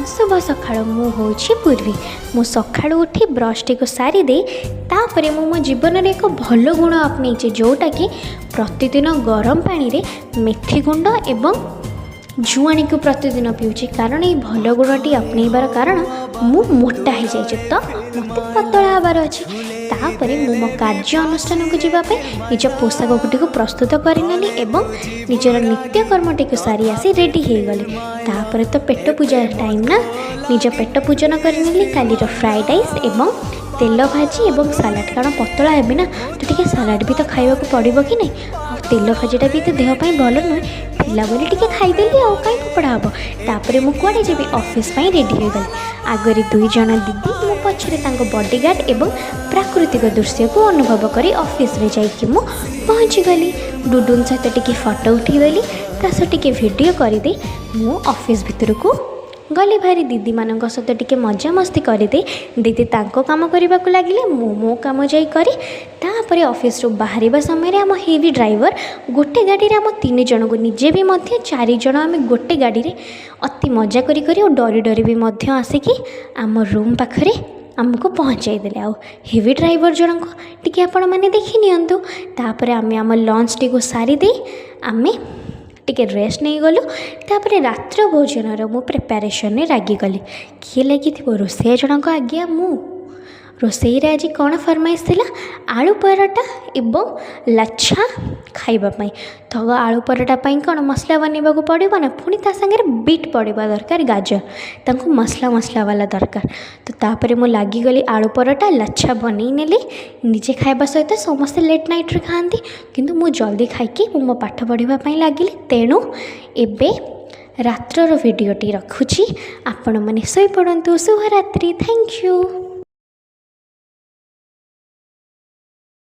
शुभ सकाळ मु होछि पूर्वी मु सकाळु उठी ब्रश टी को सारी दे तापरे मु मो जीवन रे एक भल गुण अपनाइछे जोटा कि प्रतिदिन गरम पानी रे मेथी गुंड एवं जुआणी को प्रतिदिन पीऊँ कारण ये भल गुणटी अपनाइबार कारण मु मोटा हो जाए तो मत पतला हबार अच्छे तापर मो कार्य अनुष्ठान को जावाई निज पोशाक को प्रस्तुत करनेली एवं निजर नित्यकर्मटी को सारी आसी रेडी हो गली तापर तो पेट पूजा टाइम ना निज पेट पूजन करनेली काली फ्राइड राइस एवं तेल भाजी एवं सालाड कारण पतला है ना तो टी सालाड भी तो खावा पड़ो कि नहीं तेल भाजीटा भी तो देहपाई भल नुहे पिला बोली टी खाईदेली आउ कहीं फोपड़ा हम तापर मुझे जी ऑफिस रेडी हो गली आगरी 2 जन दीदी मो पछरे बॉडीगार्ड एवं प्राकृतिक दृश्य को अनुभव करी ऑफिस रे जाइए मु पहुँची गली डुडुन सहित टी फोटो उठीदेली तास टी वीडियो करदे मु ऑफिस भितर को गली भारी दीदी मान सहित टी मजा मस्ती करदे दीदी तांको काम करने को लगिले मो काम जाई करी तापर ऑफिस रू बाहर समय आम हेवी ड्राइवर गोटे गाड़ी आम 3 जन को निजे भी 4 जन आम गोटे गाड़ी रे अति मजा करी और डरी डरी भी आसिकी आम रूम पाखरे आमको पहुँचाई देले आउ हेवी ड्राइवर जनक टी आपण मैंने देखी नियंतु तापर आम आम लंच टी को सारी दे आमे टिके रेस्ट नहीं गलु तापर रात्र भोजन मु प्रिपेरेसन में रागिगली किए लगी रोषे जनक आज्ञा मु रोषे आज कौन फरमाइश थी आलू पराठा एवं लाछा खाइबापी तो आलू पराठा कौन मसला बनवा पड़ो ना पुणी ता सागर बीट पड़वा दरकार गाजर तांको मसला मसला वाला दरकार तो तापर मु लगिगली आलू पराठा लाछा बनई नेली निजे खाइबा सहित समस्ते लेट नाइट रे खाती किंतु मु जल्दी खाइकी मो पाठ पढ़ापी लगिली तेणु एबे रात्रर वीडियोटी रखुची आपण मैंने शोई पड़तु शुभरात्रि थैंक यू।